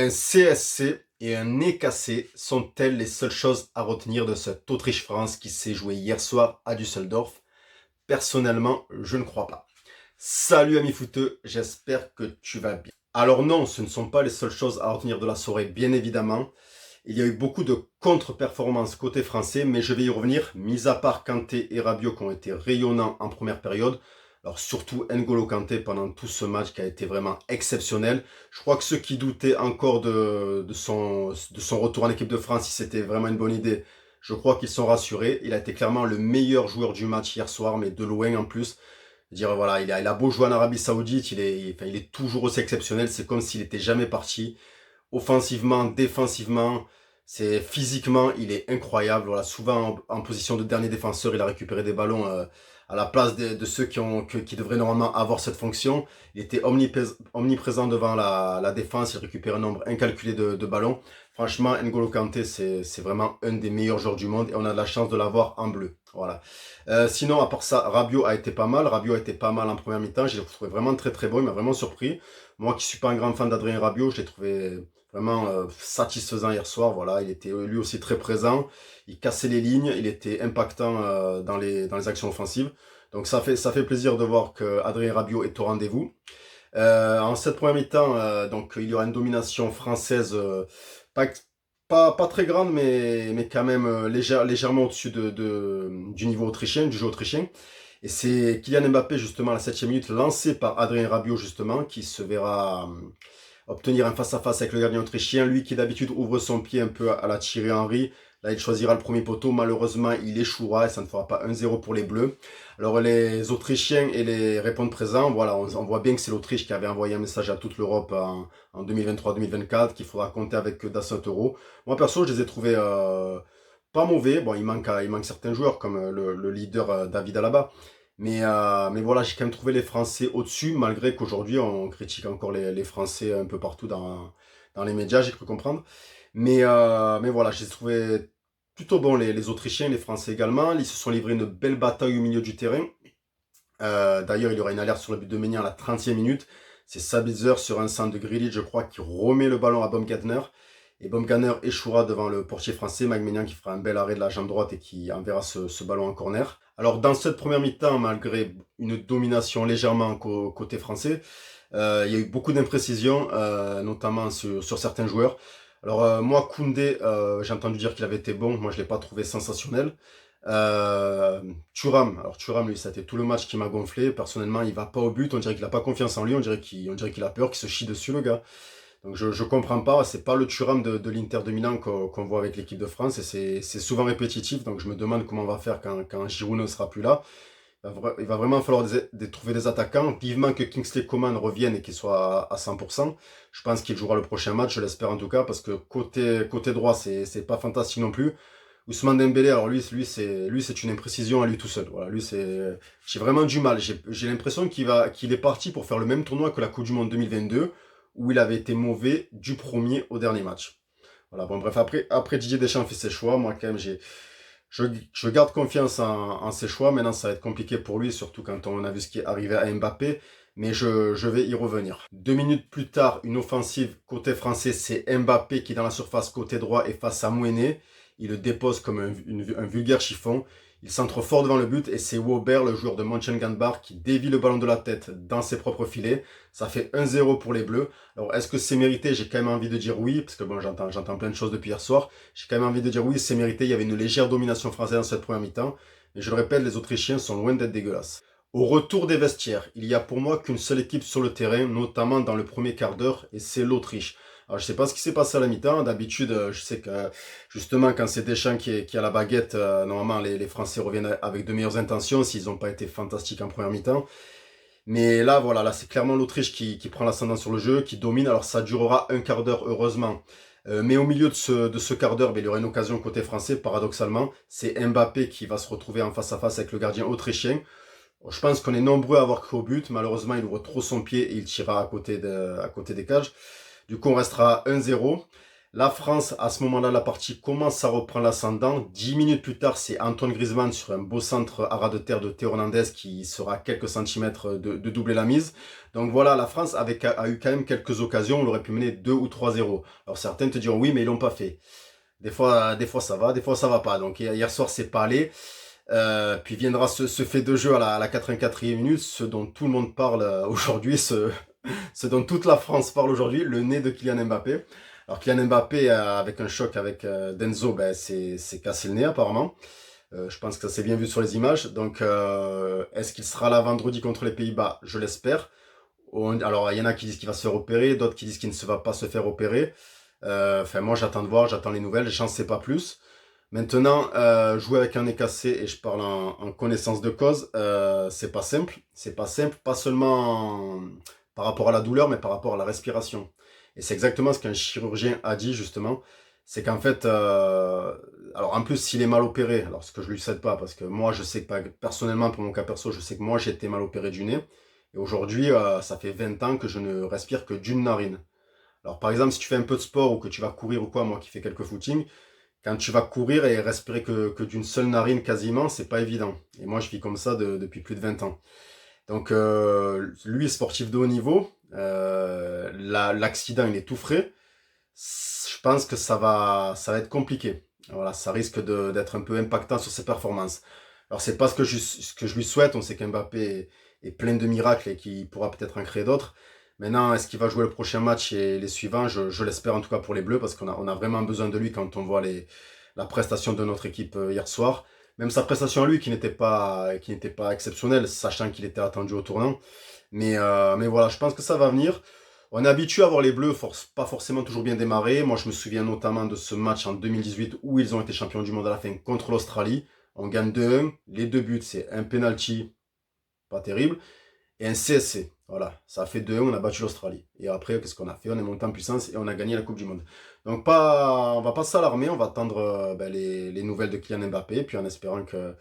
Un CSC et un nez cassé sont-elles les seules choses à retenir de cette Autriche-France qui s'est jouée hier soir à Düsseldorf? Personnellement, je ne crois pas. Salut ami footeux, j'espère que tu vas bien. Alors non, ce ne sont pas les seules choses à retenir de la soirée, bien évidemment. Il y a eu beaucoup de contre-performances côté français, mais je vais y revenir, mis à part Kanté et Rabiot qui ont été rayonnants en première période. Alors surtout N'Golo Kanté pendant tout ce match qui a été vraiment exceptionnel. Je crois que ceux qui doutaient encore de son retour en équipe de France, si c'était vraiment une bonne idée, je crois qu'ils sont rassurés. Il a été clairement le meilleur joueur du match hier soir, mais de loin en plus. Dire voilà, il a beau jouer en Arabie Saoudite, il est toujours aussi exceptionnel. C'est comme s'il était jamais parti. Offensivement, défensivement, c'est physiquement, il est incroyable. Voilà, souvent en position de dernier défenseur, il a récupéré des ballons à la place de ceux qui devraient normalement avoir cette fonction. Il était omniprésent devant la défense, il récupère un nombre incalculé de ballons. Franchement, N'Golo Kanté, c'est vraiment un des meilleurs joueurs du monde et on a de la chance de l'avoir en bleu. Voilà. Sinon, à part ça, Rabiot a été pas mal. Rabiot a été pas mal en première mi-temps. Je l'ai trouvé vraiment très très bon. Il m'a vraiment surpris. Moi qui suis pas un grand fan d'Adrien Rabiot, je l'ai trouvé vraiment satisfaisant hier soir. Voilà, il était lui aussi très présent. Il cassait les lignes. Il était impactant dans les actions offensives. Donc ça fait plaisir de voir que Adrien Rabiot est au rendez-vous. En cette première mi-temps, donc il y aura une domination française pas, pas très grande, mais quand même légèrement au-dessus du niveau autrichien, du jeu autrichien. Et c'est Kylian Mbappé, justement, à la 7e minute, lancé par Adrien Rabiot, justement, qui se verra obtenir un face-à-face avec le gardien autrichien. Lui qui d'habitude ouvre son pied un peu à la Thierry Henry. Là, il choisira le premier poteau. Malheureusement, il échouera et ça ne fera pas 1-0 pour les Bleus. Alors, les Autrichiens et les répondent présents. Voilà, on voit bien que c'est l'Autriche qui avait envoyé un message à toute l'Europe en 2023-2024 qu'il faudra compter avec Dassault Euro. Moi, perso, je les ai trouvés pas mauvais. Bon, il manque certains joueurs comme le leader David Alaba. Mais voilà, j'ai quand même trouvé les Français au-dessus, malgré qu'aujourd'hui on critique encore les Français un peu partout dans les médias, j'ai cru comprendre. Mais voilà, j'ai trouvé plutôt bon les Autrichiens, les Français également. Ils se sont livrés une belle bataille au milieu du terrain. D'ailleurs, il y aura une alerte sur le but de Maignan à la 30e minute. C'est Sabitzer sur un centre de Grealish, je crois, qui remet le ballon à Baumgartner. Et Baumgartner échouera devant le portier français, Maignan qui fera un bel arrêt de la jambe droite et qui enverra ce ballon en corner. Alors dans cette première mi-temps, malgré une domination légèrement côté français, il y a eu beaucoup d'imprécisions, notamment sur certains joueurs. Alors moi, Koundé, j'ai entendu dire qu'il avait été bon, moi je ne l'ai pas trouvé sensationnel. Thuram, lui, ça a été tout le match qui m'a gonflé. Personnellement, il va pas au but, on dirait qu'il a pas confiance en lui, on dirait qu'il a peur, qu'il se chie dessus le gars. Donc je comprends pas, c'est pas le Thuram de l'Inter de Milan qu'on voit avec l'équipe de France et c'est souvent répétitif, donc je me demande comment on va faire quand Giroud ne sera plus là. Il va vraiment falloir trouver des attaquants, vivement que Kingsley Coman revienne et qu'il soit à 100%. Je pense qu'il jouera le prochain match, je l'espère en tout cas, parce que côté droit, c'est pas fantastique non plus. Ousmane Dembélé, alors lui c'est une imprécision à lui tout seul. Voilà, j'ai vraiment du mal. J'ai l'impression qu'il est parti pour faire le même tournoi que la Coupe du Monde 2022 où il avait été mauvais du premier au dernier match. Voilà, bon bref, après Didier Deschamps fait ses choix, moi quand même je garde confiance en ses choix. Maintenant ça va être compliqué pour lui, surtout quand on a vu ce qui est arrivé à Mbappé, mais je vais y revenir. 2 minutes plus tard, une offensive côté français, c'est Mbappé qui est dans la surface côté droit et face à Mouené. Il le dépose comme un vulgaire chiffon. Il centre fort devant le but et c'est Wöber, le joueur de Mönchengladbach, qui dévie le ballon de la tête dans ses propres filets. Ça fait 1-0 pour les Bleus. Alors est-ce que c'est mérité? J'ai quand même envie de dire oui, parce que bon, j'entends plein de choses depuis hier soir. J'ai quand même envie de dire oui, c'est mérité. Il y avait une légère domination française dans cette première mi-temps. Mais je le répète, les Autrichiens sont loin d'être dégueulasses. Au retour des vestiaires, il y a pour moi qu'une seule équipe sur le terrain, notamment dans le premier quart d'heure, et c'est l'Autriche. Alors je sais pas ce qui s'est passé à la mi-temps. D'habitude, je sais que justement quand c'est Deschamps qui a la baguette, normalement les Français reviennent avec de meilleures intentions s'ils n'ont pas été fantastiques en première mi-temps. Mais là, voilà, là c'est clairement l'Autriche qui prend l'ascendant sur le jeu, qui domine. Alors ça durera un quart d'heure heureusement. Mais au milieu de ce quart d'heure, il y aura une occasion côté français, paradoxalement. C'est Mbappé qui va se retrouver en face à face avec le gardien autrichien. Je pense qu'on est nombreux à avoir cru au but. Malheureusement, il ouvre trop son pied et il tirera à côté des cages. Du coup, on restera 1-0. La France, à ce moment-là, la partie commence à reprendre l'ascendant. 10 minutes plus tard, c'est Antoine Griezmann sur un beau centre à ras de terre de Théo Hernandez qui sera à quelques centimètres de doubler la mise. Donc voilà, la France a eu quand même quelques occasions. On aurait pu mener 2 ou 3-0. Alors certains te diront oui, mais ils l'ont pas fait. Des fois ça va, des fois ça va pas. Donc hier soir, c'est pas allé. Puis viendra ce fait de jeu à la 84e minute, ce dont tout le monde parle aujourd'hui, ce dont toute la France parle aujourd'hui, le nez de Kylian Mbappé. Alors Kylian Mbappé, avec un choc avec Denzo, ben, c'est cassé le nez apparemment. Je pense que ça s'est bien vu sur les images. Donc est-ce qu'il sera là vendredi contre les Pays-Bas? Je l'espère. Alors il y en a qui disent qu'il va se faire opérer, d'autres qui disent qu'il ne se va pas se faire opérer. Enfin moi j'attends de voir, j'attends les nouvelles, j'en sais pas plus. Maintenant, jouer avec un nez cassé, et je parle en connaissance de cause, c'est pas simple. C'est pas simple, pas seulement par rapport à la douleur, mais par rapport à la respiration. Et c'est exactement ce qu'un chirurgien a dit justement. C'est qu'en fait, alors en plus s'il est mal opéré, alors ce que je lui souhaite pas, parce que moi je sais que personnellement pour mon cas perso, je sais que moi j'ai été mal opéré du nez. Et aujourd'hui, ça fait 20 ans que je ne respire que d'une narine. Alors par exemple, si tu fais un peu de sport ou que tu vas courir ou quoi, moi qui fais quelques footings, quand tu vas courir et respirer que d'une seule narine quasiment, c'est pas évident. Et moi, je vis comme ça depuis plus de 20 ans. Donc, lui, sportif de haut niveau, l'accident, il est tout frais. Je pense que ça va être compliqué. Voilà, ça risque d'être un peu impactant sur ses performances. Alors, c'est pas ce que je lui souhaite. On sait qu'Mbappé est plein de miracles et qu'il pourra peut-être en créer d'autres. Maintenant, est-ce qu'il va jouer le prochain match et les suivants? Je l'espère en tout cas pour les Bleus parce on a vraiment besoin de lui quand on voit la prestation de notre équipe hier soir. Même sa prestation à lui qui n'était pas exceptionnelle, sachant qu'il était attendu au tournant. Mais voilà, je pense que ça va venir. On est habitué à voir les Bleus pas forcément toujours bien démarrer. Moi, je me souviens notamment de ce match en 2018 où ils ont été champions du monde à la fin contre l'Australie. On gagne 2-1. Les deux buts, c'est un penalty, pas terrible, et un CSC. Voilà, ça a fait 2-1, on a battu l'Australie. Et après, qu'est-ce qu'on a fait? On est monté en puissance et on a gagné la Coupe du Monde. Donc on va pas s'alarmer, on va attendre les nouvelles de Kylian Mbappé, puis en espérant que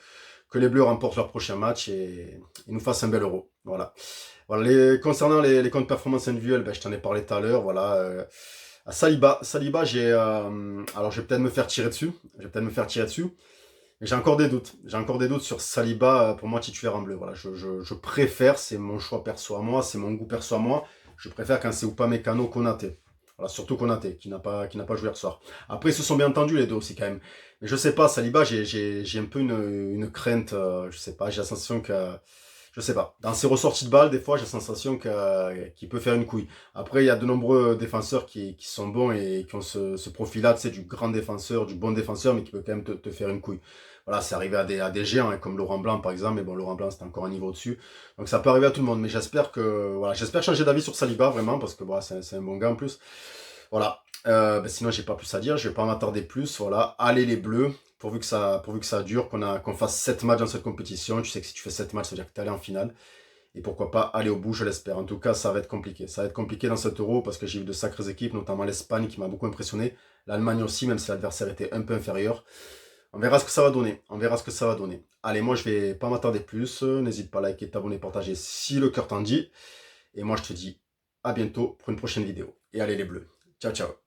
les Bleus remportent leur prochain match et nous fassent un bel euro. Voilà. Voilà, concernant les comptes performance individuelle, ben, je t'en ai parlé tout à l'heure. Voilà, à Saliba, alors je vais peut-être me faire tirer dessus. Je vais peut-être me faire tirer dessus. Mais j'ai encore des doutes. J'ai encore des doutes sur Saliba pour moi titulaire en bleu. Voilà, je préfère, c'est mon choix perso à moi, c'est mon goût perso à moi. Je préfère quand c'est Upamecano Konaté. Voilà, surtout Konaté, qui n'a pas joué hier soir. Après, ils se sont bien entendus les deux aussi quand même. Mais je sais pas, Saliba, j'ai un peu une crainte. Je sais pas, j'ai la sensation que je sais pas. Dans ses ressorties de balles, des fois, j'ai la sensation qu'il peut faire une couille. Après, il y a de nombreux défenseurs qui sont bons et qui ont ce profil-là, tu sais, du grand défenseur, du bon défenseur, mais qui peut quand même te faire une couille. Voilà, c'est arrivé à des géants, hein, comme Laurent Blanc, par exemple. Mais bon, Laurent Blanc, c'est encore un niveau au-dessus. Donc, ça peut arriver à tout le monde. Mais j'espère changer d'avis sur Saliba, vraiment, parce que voilà, c'est un bon gars en plus. Voilà. Ben, sinon, j'ai pas plus à dire. Je vais pas m'attarder plus. Voilà. Allez les Bleus. Pourvu que ça dure, qu'on fasse 7 matchs dans cette compétition. Tu sais que si tu fais 7 matchs, ça veut dire que tu es allé en finale. Et pourquoi pas aller au bout, je l'espère. En tout cas, ça va être compliqué. Ça va être compliqué dans cet euro parce que j'ai vu de sacrées équipes, notamment l'Espagne qui m'a beaucoup impressionné. L'Allemagne aussi, même si l'adversaire était un peu inférieur. On verra ce que ça va donner. On verra ce que ça va donner. Allez, moi, je vais pas m'attarder plus. N'hésite pas à liker, t'abonner, partager si le cœur t'en dit. Et moi, je te dis à bientôt pour une prochaine vidéo. Et allez les Bleus. Ciao, ciao.